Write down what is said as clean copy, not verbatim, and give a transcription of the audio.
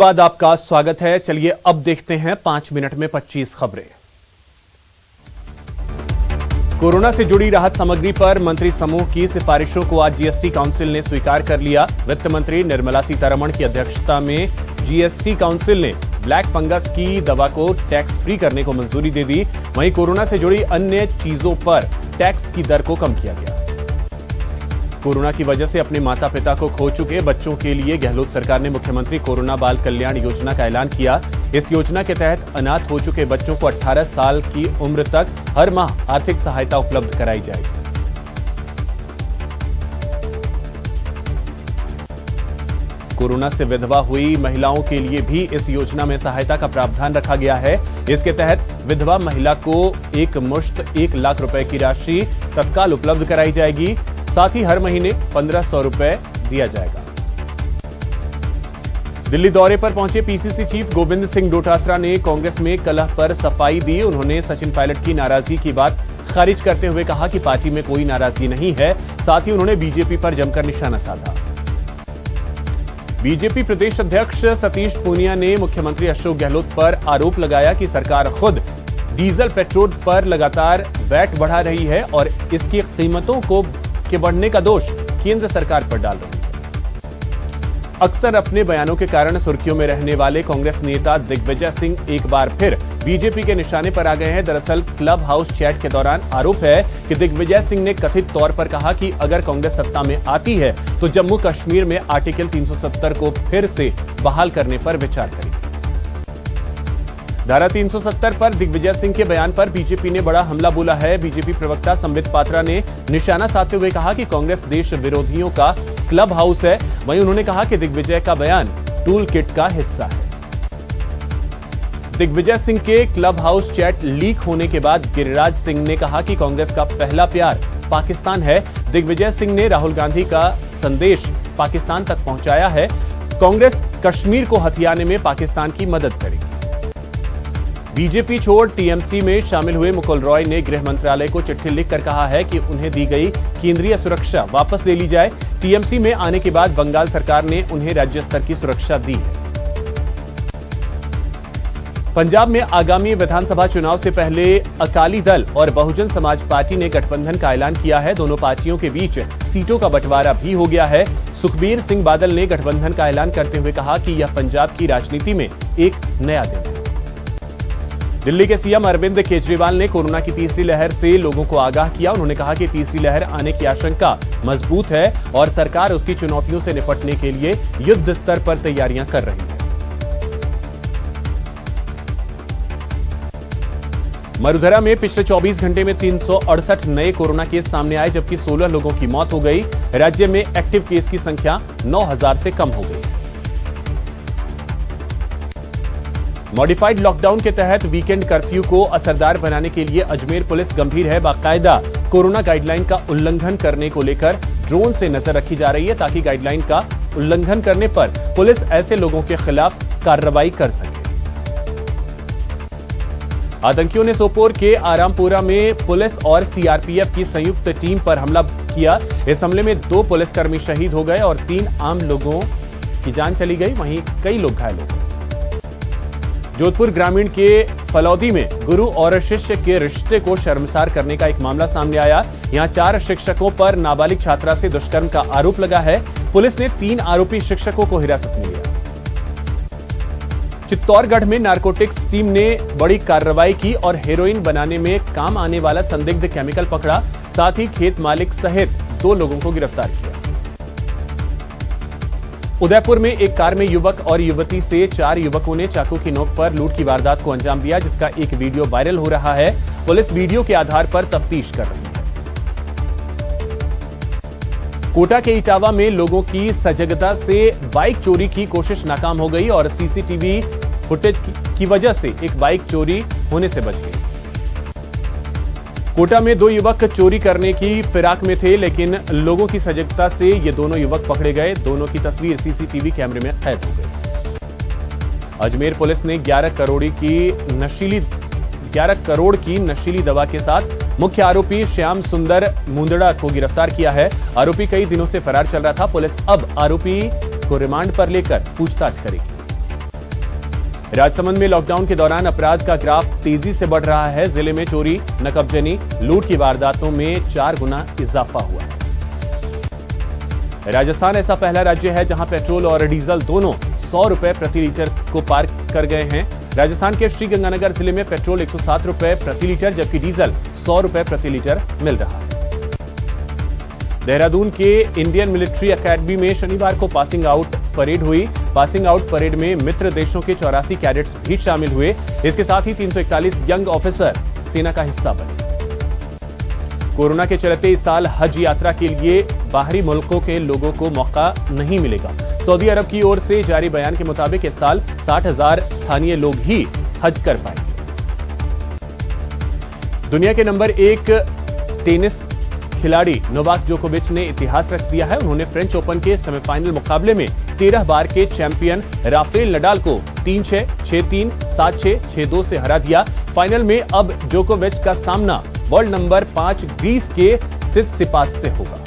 बाद आपका स्वागत है। चलिए अब देखते हैं 5 मिनट में 25 खबरें। कोरोना से जुड़ी राहत सामग्री पर मंत्री समूह की सिफारिशों को आज जीएसटी काउंसिल ने स्वीकार कर लिया। वित्त मंत्री निर्मला सीतारमण की अध्यक्षता में जीएसटी काउंसिल ने ब्लैक फंगस की दवा को टैक्स फ्री करने को मंजूरी दे दी। वहीं कोरोना से जुड़ी अन्य चीजों पर टैक्स की दर को कम किया गया। कोरोना की वजह से अपने माता पिता को खो चुके बच्चों के लिए गहलोत सरकार ने मुख्यमंत्री कोरोना बाल कल्याण योजना का ऐलान किया। इस योजना के तहत अनाथ हो चुके बच्चों को 18 साल की उम्र तक हर माह आर्थिक सहायता उपलब्ध कराई जाएगी। कोरोना से विधवा हुई महिलाओं के लिए भी इस योजना में सहायता का प्रावधान रखा गया है। इसके तहत विधवा महिला को एक मुश्त 1 लाख रुपए की राशि तत्काल उपलब्ध कराई जाएगी। साथ ही हर महीने 1500 रुपए दिया जाएगा। दिल्ली दौरे पर पहुंचे पीसीसी चीफ गोविंद सिंह डोटासरा ने कांग्रेस में कलह पर सफाई दी। उन्होंने सचिन पायलट की नाराजगी की बात खारिज करते हुए कहा कि पार्टी में कोई नाराजगी नहीं है। साथ ही उन्होंने बीजेपी पर जमकर निशाना साधा। बीजेपी प्रदेश अध्यक्ष सतीश पूनिया ने मुख्यमंत्री अशोक गहलोत पर आरोप लगाया कि सरकार खुद डीजल पेट्रोल पर लगातार वैट बढ़ा रही है और इसकी कीमतों के बढ़ने का दोष केंद्र सरकार पर डाल रही है। अक्सर अपने बयानों के कारण सुर्खियों में रहने वाले कांग्रेस नेता दिग्विजय सिंह एक बार फिर बीजेपी के निशाने पर आ गए हैं। दरअसल क्लब हाउस चैट के दौरान आरोप है कि दिग्विजय सिंह ने कथित तौर पर कहा कि अगर कांग्रेस सत्ता में आती है तो जम्मू कश्मीर में आर्टिकल 370 को फिर से बहाल करने पर विचार करेगी। धारा 370 पर दिग्विजय सिंह के बयान पर बीजेपी ने बड़ा हमला बोला है। बीजेपी प्रवक्ता संबित पात्रा ने निशाना साधते हुए कहा कि कांग्रेस देश विरोधियों का क्लब हाउस है। वहीं उन्होंने कहा कि दिग्विजय का बयान टूल किट का हिस्सा है। दिग्विजय सिंह के क्लब हाउस चैट लीक होने के बाद गिरिराज सिंह ने कहा कि कांग्रेस का पहला प्यार पाकिस्तान है। दिग्विजय सिंह ने राहुल गांधी का संदेश पाकिस्तान तक पहुंचाया है। कांग्रेस कश्मीर को हथियाने में पाकिस्तान की मदद करेगी। बीजेपी छोड़ टीएमसी में शामिल हुए मुकुल रॉय ने गृह मंत्रालय को चिट्ठी लिखकर कहा है कि उन्हें दी गई केंद्रीय सुरक्षा वापस ले ली जाए। टीएमसी में आने के बाद बंगाल सरकार ने उन्हें राज्य स्तर की सुरक्षा दी है। पंजाब में आगामी विधानसभा चुनाव से पहले अकाली दल और बहुजन समाज पार्टी ने गठबंधन का ऐलान किया है। दोनों पार्टियों के बीच सीटों का बंटवारा भी हो गया है। सुखबीर सिंह बादल ने गठबंधन का ऐलान करते हुए कहा कि यह पंजाब की राजनीति में एक नया दिन है। दिल्ली के सीएम अरविंद केजरीवाल ने कोरोना की तीसरी लहर से लोगों को आगाह किया। उन्होंने कहा कि तीसरी लहर आने की आशंका मजबूत है और सरकार उसकी चुनौतियों से निपटने के लिए युद्ध स्तर पर तैयारियां कर रही है। मरुधरा में पिछले 24 घंटे में 368 नए कोरोना केस सामने आए, जबकि 16 लोगों की मौत हो गई। राज्य में एक्टिव केस की संख्या 9000 से कम हो गई। मॉडिफाइड लॉकडाउन के तहत वीकेंड कर्फ्यू को असरदार बनाने के लिए अजमेर पुलिस गंभीर है। बाकायदा कोरोना गाइडलाइन का उल्लंघन करने को लेकर ड्रोन से नजर रखी जा रही है ताकि गाइडलाइन का उल्लंघन करने पर पुलिस ऐसे लोगों के खिलाफ कार्रवाई कर सके। आतंकियों ने सोपोर के आरामपुरा में पुलिस और सीआरपीएफ की संयुक्त टीम पर हमला किया। इस हमले में 2 पुलिसकर्मी शहीद हो गए और 3 आम लोगों की जान चली गई। वहीं कई लोग घायल हो गए। जोधपुर ग्रामीण के फलौदी में गुरु और शिष्य के रिश्ते को शर्मसार करने का एक मामला सामने आया। यहां 4 शिक्षकों पर नाबालिग छात्रा से दुष्कर्म का आरोप लगा है। पुलिस ने 3 आरोपी शिक्षकों को हिरासत में लिया। चित्तौड़गढ़ में नारकोटिक्स टीम ने बड़ी कार्रवाई की और हेरोइन बनाने में काम आने वाला संदिग्ध केमिकल पकड़ा। साथ ही खेत मालिक सहित 2 लोगों को गिरफ्तार किया। उदयपुर में एक कार में युवक और युवती से 4 युवकों ने चाकू की नोक पर लूट की वारदात को अंजाम दिया, जिसका एक वीडियो वायरल हो रहा है। पुलिस वीडियो के आधार पर तफ्तीश कर रही है। कोटा के इटावा में लोगों की सजगता से बाइक चोरी की कोशिश नाकाम हो गई और सीसीटीवी फुटेज की वजह से एक बाइक चोरी होने से बच गई। कोटा में 2 युवक चोरी करने की फिराक में थे, लेकिन लोगों की सजगता से ये दोनों युवक पकड़े गए। दोनों की तस्वीर सीसीटीवी कैमरे में कैद हो गई। अजमेर पुलिस ने 11 करोड़ की नशीली दवा के साथ मुख्य आरोपी श्याम सुंदर मुंदड़ा को गिरफ्तार किया है। आरोपी कई दिनों से फरार चल रहा था। पुलिस अब आरोपी को रिमांड पर लेकर पूछताछ करेगी। राजसमंद में लॉकडाउन के दौरान अपराध का ग्राफ तेजी से बढ़ रहा है। जिले में चोरी, नकबजनी, लूट की वारदातों में 4 गुना इजाफा हुआ है। राजस्थान ऐसा पहला राज्य है जहां पेट्रोल और डीजल दोनों 100 रुपए प्रति लीटर को पार कर गए हैं। राजस्थान के श्रीगंगानगर जिले में पेट्रोल 107 रुपए प्रति लीटर जबकि डीजल 100 रुपए प्रति लीटर मिल रहा है। देहरादून के इंडियन मिलिट्री एकेडमी में शनिवार को पासिंग आउट परेड हुई। पासिंग आउट परेड में मित्र देशों के 84 कैडेट्स भी शामिल हुए। इसके साथ ही 341 यंग ऑफिसर सेना का हिस्सा बने। कोरोना के चलते इस साल हज यात्रा के लिए बाहरी मुल्कों के लोगों को मौका नहीं मिलेगा। सऊदी अरब की ओर से जारी बयान के मुताबिक इस साल 60,000 स्थानीय लोग ही हज कर पाएंगे। दुनिया के नंबर 1 टेनिस खिलाड़ी नोवाक जोकोविच ने इतिहास रच दिया है। उन्होंने फ्रेंच ओपन के सेमीफाइनल मुकाबले में 13 बार के चैंपियन राफेल नडाल को 3-6, 6-3, 7-6, 6-2 से हरा दिया। फाइनल में अब जोकोविच का सामना वर्ल्ड नंबर 5 ग्रीस के सित्सिपास से होगा।